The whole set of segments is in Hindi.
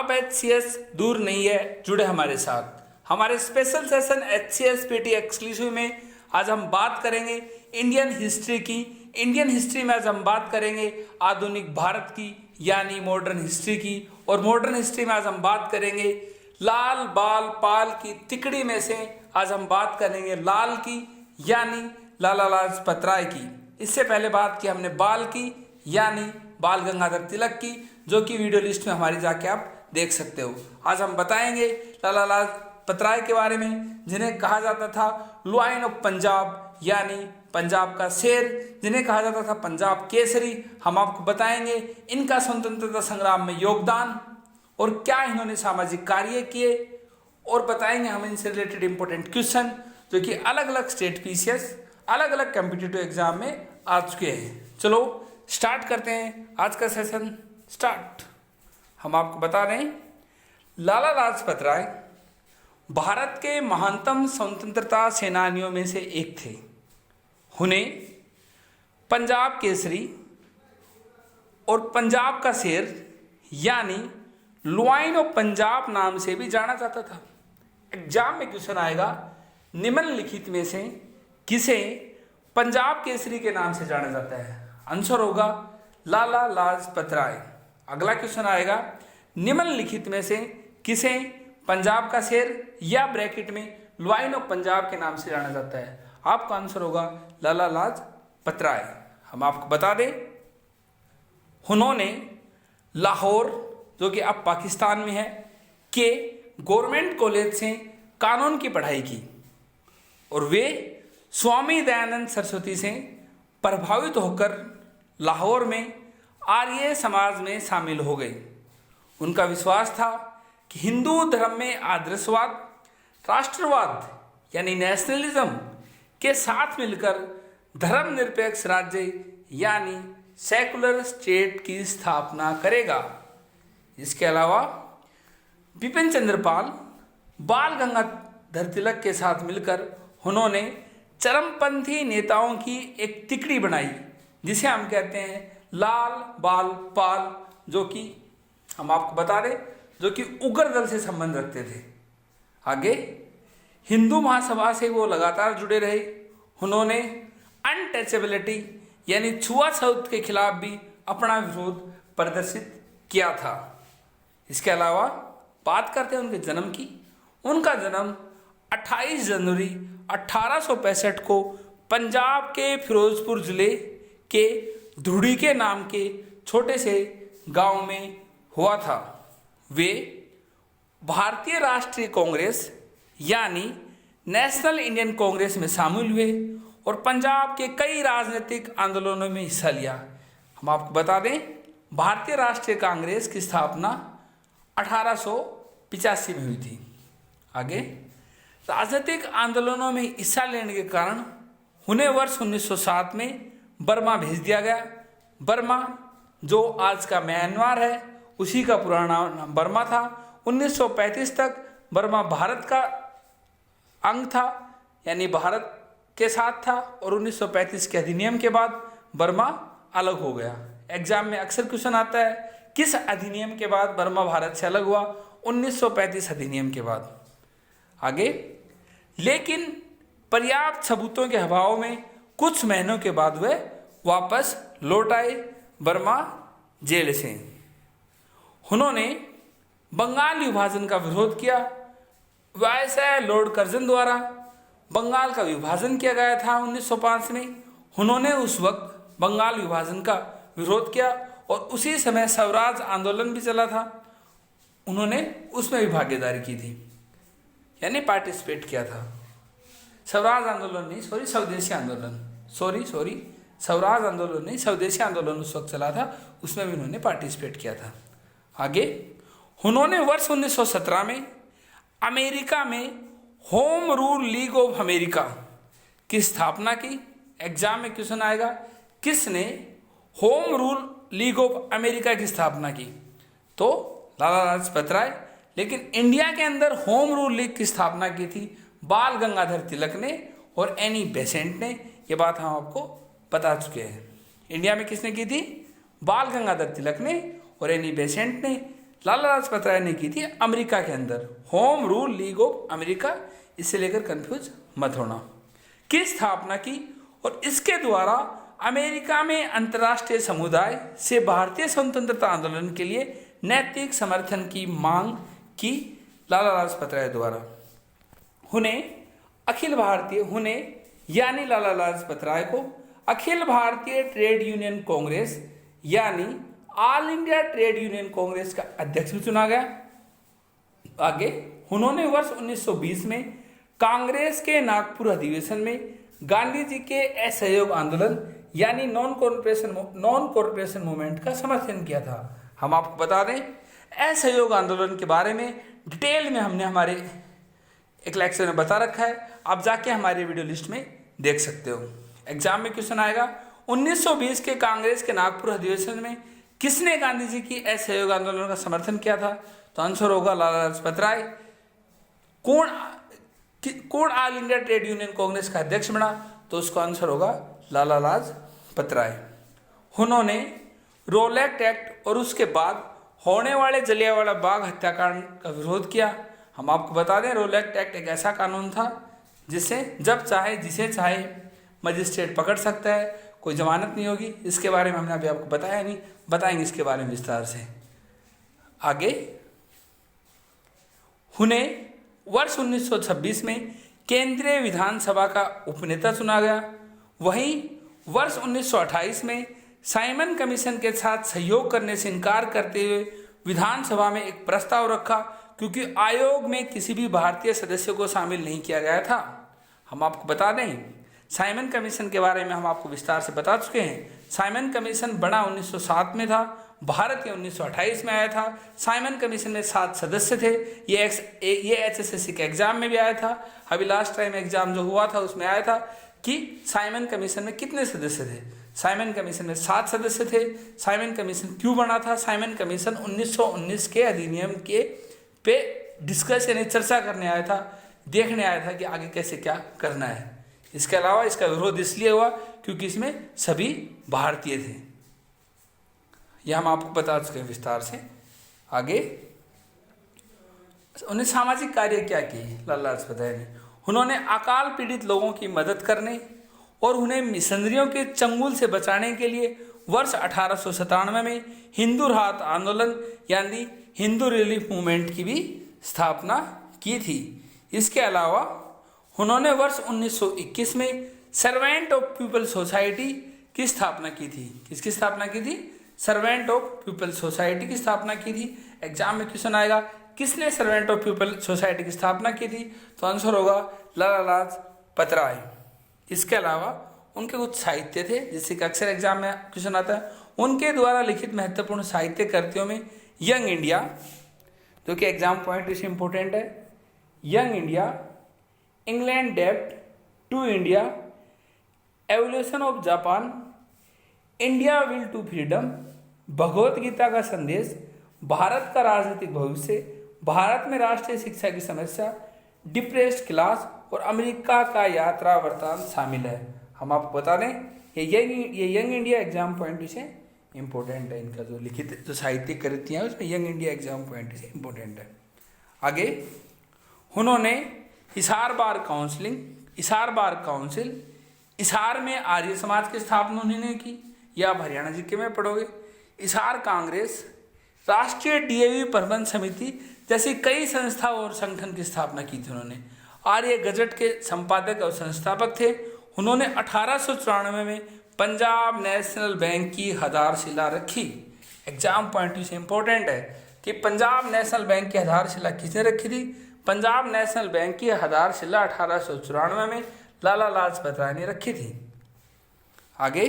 अब HCS दूर नहीं है, जुड़े हमारे साथ। हमारे special session HCS PT exclusive में आज हम बात करेंगे इंडियन हिस्ट्री की। इंडियन हिस्ट्री में आज हम बात करेंगे आधुनिक भारत की यानी मॉडर्न हिस्ट्री की, और मॉडर्न हिस्ट्री में आज हम बात करेंगे लाल बाल पाल की तिकड़ी में से आज हम बात करेंगे लाल की यानी लाला लाजपत राय की। इससे पहले बात की हमने बाल की यानी बाल गंगाधर तिलक की, जो कि वीडियो लिस्ट में हमारी जाके आप देख सकते हो। आज हम बताएंगे लाला लाजपत राय के बारे में, जिन्हें कहा जाता था लॉयन ऑफ पंजाब यानी पंजाब का शेर, जिन्हें कहा जाता था पंजाब केसरी। हम आपको बताएंगे इनका स्वतंत्रता संग्राम में योगदान और क्या इन्होंने सामाजिक कार्य किए, और बताएंगे हम इनसे रिलेटेड इंपॉर्टेंट क्वेश्चन जो कि अलग अलग स्टेट PCS अलग अलग कॉम्पिटिटिव एग्जाम में आ चुके हैं। चलो स्टार्ट करते हैं आज का सेशन स्टार्ट। हम आपको बता रहे हैं लाला लाजपत राय भारत के महानतम स्वतंत्रता सेनानियों में से एक थे। उन्हें पंजाब केसरी और पंजाब का शेर यानी लॉयन ऑफ पंजाब नाम से भी जाना जाता था। एग्जाम में क्वेश्चन आएगा निम्नलिखित में से किसे पंजाब केसरी के नाम से जाना जाता है? आंसर होगा लाला लाजपत राय। अगला क्वेश्चन आएगा निम्नलिखित में से किसे पंजाब का शेर या ब्रैकेट में लॉयन ऑफ पंजाब के नाम से जाना जाता है? आपका आंसर होगा लाला लाजपत राय। हम आपको बता दें उन्होंने लाहौर, जो कि अब पाकिस्तान में है, के गवर्नमेंट कॉलेज से कानून की पढ़ाई की और वे स्वामी दयानंद सरस्वती से प्रभावित होकर लाहौर में आर्य समाज में शामिल हो गए। उनका विश्वास था कि हिंदू धर्म में आदर्शवाद, राष्ट्रवाद यानी नेशनलिज्म के साथ मिलकर धर्मनिरपेक्ष राज्य यानी सेकुलर स्टेट की स्थापना करेगा। इसके अलावा बिपिन चंद्र पाल, बाल गंगाधर तिलक के साथ मिलकर उन्होंने चरमपंथी नेताओं की एक तिकड़ी बनाई, जिसे हम कहते हैं लाल बाल पाल, जो कि हम आपको बता दें जो कि उग्र दल से संबंध रखते थे। आगे हिंदू महासभा से वो लगातार जुड़े रहे। उन्होंने अनटचेबिलिटी यानी छुआछूत के खिलाफ भी अपना विरोध प्रदर्शित किया था। इसके अलावा बात करते हैं उनके जन्म की। उनका जन्म 28 जनवरी 1865 को पंजाब के फिरोजपुर जिले के धुड़ी के नाम के छोटे से गांव में हुआ था। वे भारतीय राष्ट्रीय कांग्रेस यानी नेशनल इंडियन कांग्रेस में शामिल हुए और पंजाब के कई राजनीतिक आंदोलनों में हिस्सा लिया। हम आपको बता दें भारतीय राष्ट्रीय कांग्रेस की स्थापना 1885 में हुई थी। आगे राजनीतिक आंदोलनों में हिस्सा लेने के कारण उन्हें वर्ष 1907 में बर्मा भेज दिया गया। बर्मा जो आज का म्यांमार है, उसी का पुराना नाम बर्मा था। 1935 तक बर्मा भारत का अंग था यानी भारत के साथ था, और 1935 के अधिनियम के बाद बर्मा अलग हो गया। एग्जाम में अक्सर क्वेश्चन आता है किस अधिनियम के बाद बर्मा भारत से अलग हुआ? 1935 अधिनियम के बाद। आगे लेकिन पर्याप्त सबूतों के अभाव में कुछ महीनों के बाद वे वापस लौट आए बर्मा जेल से। उन्होंने बंगाल विभाजन का विरोध किया। वायसराय लॉर्ड कर्जन द्वारा बंगाल का विभाजन किया गया था 1905 में। उन्होंने उस वक्त बंगाल विभाजन का विरोध किया और उसी समय स्वराज आंदोलन भी चला था, उन्होंने उसमें भी भागीदारी की थी यानी पार्टिसिपेट किया था। स्वराज आंदोलन नहीं, स्वदेशी आंदोलन, स्वराज आंदोलन नहीं, स्वदेशी आंदोलन उस वक्त चला था, उसमें भी उन्होंने पार्टिसिपेट किया था। आगे उन्होंने वर्ष 1917 में अमेरिका में home rule league of America की स्थापना की। एग्जाम में क्वेश्चन आएगा किसने home rule league of America की स्थापना की? तो लाला लाजपत राय। लेकिन इंडिया के अंदर होम रूल लीग की स्थापना की थी बाल गंगाधर तिलक ने और एनी बेसेंट ने। ये बात हम आपको बता चुके हैं। इंडिया में किसने की थी? बाल गंगाधर तिलक ने और एनी बेसेंट ने। लाला लाजपत राय ने की थी अमेरिका के अंदर, home rule league of America, इसे लेकर कंफ्यूज मत होना, की स्थापना की और इसके द्वारा अमेरिका में अंतर्राष्ट्रीय समुदाय से भारतीय स्वतंत्रता आंदोलन के लिए नैतिक समर्थन की मांग की लाला लाजपत राय द्वारा। उन्हें यानी लाला लाजपत राय को अखिल भारतीय ट्रेड यूनियन कांग्रेस यानी all India trade union Congress का अध्यक्ष भी चुना गया। आगे उन्होंने वर्ष 1920 में कांग्रेस के नागपुर अधिवेशन में गांधी जी के असहयोग आंदोलन यानी नॉन कॉर्पोरेशन मूवमेंट का समर्थन किया था। हम आपको बता दें, असहयोग आंदोलन के बारे में डिटेल में हमने हमारे एक लेक्चर में बता रखा है, आप जाके हमारे वीडियो लिस्ट में देख सकते हो। एग्जाम में क्वेश्चन आएगा 1920 के कांग्रेस के नागपुर अधिवेशन में किसने गांधी जी की असहयोग आंदोलन का समर्थन किया था? तो आंसर होगा लाला लाजपत राय। कौन all India trade union Congress का अध्यक्ष बना? तो उसका आंसर होगा लाला लाजपत राय। उन्होंने रोलेक्ट एक्ट और उसके बाद होने वाले जलियांवाला बाग हत्याकांड का विरोध किया। हम आपको बता दें, रोलेक्ट एक्ट एक ऐसा कानून था जिसे जब चाहे जिसे चाहे मजिस्ट्रेट पकड़ सकता है, कोई जमानत नहीं होगी। इसके बारे में हमने अभी आपको बताया नहीं, बताएंगे इसके बारे में विस्तार से आगे। उन्हें वर्ष 1926 में केंद्रीय विधानसभा का उपनेता चुना गया। वहीं वर्ष 1928 में साइमन कमीशन के साथ सहयोग करने से इनकार करते हुए विधानसभा में एक प्रस्ताव रखा, क्योंकि आयोग में किसी भी भारतीय सदस्य को शामिल नहीं किया गया था। हम आपको बता दें, साइमन कमीशन के बारे में हम आपको विस्तार से बता चुके हैं। साइमन कमीशन बना 1907 में था, भारत के 1928 में आया था। साइमन कमीशन में 7 सदस्य थे। ये HSSC के एग्जाम में भी आया था। अभी लास्ट टाइम एग्जाम जो हुआ था उसमें आया था कि साइमन कमीशन में कितने सदस्य थे। साइमन कमीशन में 7 सदस्य थे। साइमन कमीशन क्यों बना था? साइमन कमीशन 1919 के अधिनियम के पे डिस्कस यानी चर्चा करने आया था, देखने आया था कि आगे कैसे क्या करना है। इसके अलावा इसका विरोध इसलिए हुआ क्योंकि इसमें सभी भारतीय थे। यह हम आपको बता चुके हैं विस्तार से। आगे उन्हें सामाजिक कार्य क्या किए लाला लाजपत राय ने? उन्होंने अकाल पीड़ित लोगों की मदद करने और उन्हें मिशनरियों के चंगुल से बचाने के लिए वर्ष 1897 में हिंदू राहत आंदोलन यानी हिंदू रिलीफ मूवमेंट की भी स्थापना की थी। इसके अलावा उन्होंने वर्ष 1921 में सर्वेंट ऑफ पीपल सोसाइटी की स्थापना की थी। किसकी स्थापना की थी? सर्वेंट ऑफ पीपल सोसाइटी की स्थापना की थी। एग्जाम में क्वेश्चन आएगा किसने सर्वेंट ऑफ पीपल सोसाइटी की स्थापना की थी? तो आंसर होगा लाला लाजपत राय। इसके अलावा उनके कुछ साहित्य थे जिससे कि अक्सर एग्जाम में क्वेश्चन आता है। उनके द्वारा लिखित महत्वपूर्ण साहित्य कृतियों में यंग इंडिया, जो कि एग्जाम पॉइंट से इंपॉर्टेंट है, यंग इंडिया, इंग्लैंड डेप्ट to India, evolution of Japan, India will to freedom, Bhagavad Gita का संदेश, भारत का राजनीतिक भविष्य, भारत में राष्ट्रीय शिक्षा की समस्या, डिप्रेस्ड क्लास और अमेरिका का यात्रा वृत्तांत शामिल है। हम आपको बता दें ये यंग इंडिया एग्जाम पॉइंट से इंपॉर्टेंट है। इनका जो लिखित जो साहित्यिक कृतियाँ हैं उसमें यंग इंडिया एग्जाम पॉइंट से इंपॉर्टेंट है। आगे उन्होंने हिसार बार काउंसिल, हिसार में आर्य समाज की स्थापना उन्होंने की, या आप हरियाणा जी में पढ़ोगे। हिसार कांग्रेस, राष्ट्रीय DAV प्रबंध समिति जैसी कई संस्था और संगठन की स्थापना की थी उन्होंने। आर्य गजट के संपादक और संस्थापक थे। उन्होंने 1894 में पंजाब नेशनल बैंक की आधारशिला रखी। एग्जाम पॉइंट से इंपॉर्टेंट है कि पंजाब नेशनल बैंक की आधारशिला किसने रखी थी? पंजाब नेशनल बैंक की आधारशिला 1894 में लाला लाजपत राय ने रखी थी। आगे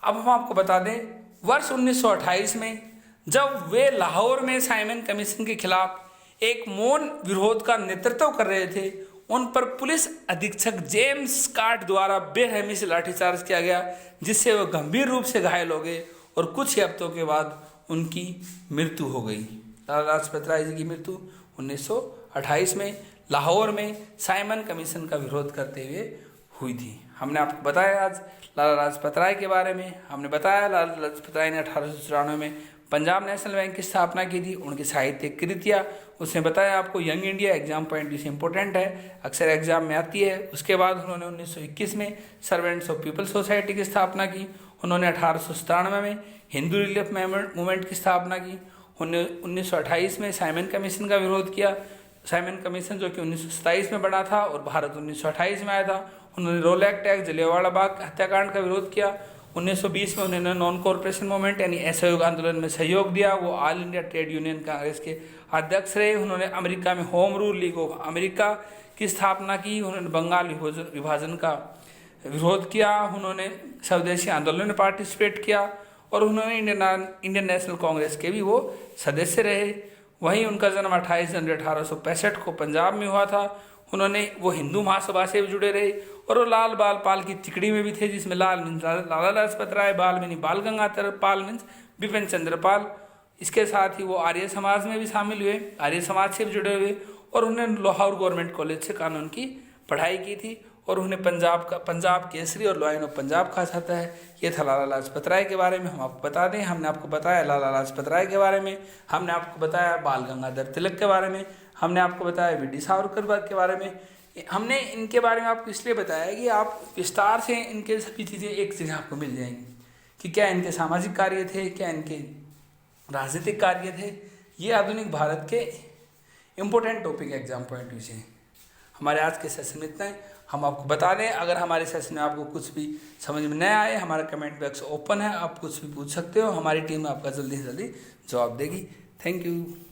अब हम आपको बता दें, वर्ष 1928 में जब वे लाहौर में साइमन कमीशन के खिलाफ एक मौन विरोध का नेतृत्व कर रहे थे, उन पर पुलिस अधीक्षक जेम्स स्कॉट द्वारा बेरहमी से लाठीचार्ज किया गया, जिससे वह गंभीर रूप से घायल हो गए और कुछ ही हफ्तों के बाद उनकी मृत्यु हो गई। लाला लाजपत राय जी की मृत्यु 1928 में लाहौर में साइमन कमीशन का विरोध करते हुए हुई थी। हमने आपको बताया आज लाला लाजपत राय के बारे में। हमने बताया लाला लाजपत राय ने 1894 में पंजाब नेशनल बैंक की स्थापना की थी, उनकी साहित्यिक कृतियाँ, उसने बताया आपको यंग इंडिया एग्जाम पॉइंट से इंपॉर्टेंट है, अक्सर एग्जाम में आती है। उसके बाद उन्होंने 1921 में सर्वेंट्स ऑफ पीपल सोसाइटी की स्थापना की। उन्होंने 1897 में हिंदू रिलीफ मूवमेंट की स्थापना की। 1928 में साइमन कमीशन का विरोध किया। साइमन कमीशन जो कि 1927 में बना था और भारत 1928 में आया था। उन्होंने रोल एक्ट, जलियांवाला बाग हत्याकांड का विरोध किया। 1920 में उन्होंने नॉन कॉरपोरेशन मूवमेंट यानी असहयोग आंदोलन में सहयोग दिया। वो all India trade union Congress के अध्यक्ष रहे। उन्होंने अमेरिका में home rule league of America की स्थापना की। उन्होंने बंगाल विभाजन का विरोध किया। उन्होंने स्वदेशी आंदोलन में पार्टिसिपेट किया और उन्होंने इंडियन नेशनल कांग्रेस के भी वो सदस्य रहे। वहीं उनका जन्म 28 जनवरी 1865 को पंजाब में हुआ था। उन्होंने वो हिंदू महासभा से भी जुड़े रहे और वो लाल बाल पाल की तिकड़ी में भी थे, जिसमें लाल मीन्स लाला लाजपत राय, बाल मीनी बाल गंगाधर, पाल मीन्स बिपिन चंद्र पाल। इसके साथ ही वो आर्य समाज में भी शामिल हुए, आर्य समाज से भी जुड़े हुए और उन्होंने लाहौर गवर्नमेंट कॉलेज से कानून की पढ़ाई की थी और उन्हें पंजाब केसरी और लॉयन ऑफ पंजाब कहा जाता है। ये था लाला लाजपत राय के बारे में। हम आपको बता दें, हमने आपको बताया लाला लाजपत राय के बारे में, हमने आपको बताया बाल गंगाधर तिलक के बारे में, हमने आपको बताया वी.डी. सावरकर के बारे में। हमने इनके बारे में आपको इसलिए बताया कि आप विस्तार से इनके सभी चीज़ें एक जगह आपको मिल जाएंगी कि क्या इनके सामाजिक कार्य थे, क्या इनके राजनीतिक कार्य थे। ये आधुनिक भारत के important topic exam point view से। हमारे आज के सेशन में इतना है। हम आपको बता दें, अगर हमारे सेशन में आपको कुछ भी समझ में न आए, हमारा कमेंट बॉक्स ओपन है, आप कुछ भी पूछ सकते हो। हमारी टीम आपका जल्दी से जल्दी जवाब देगी। Thank you.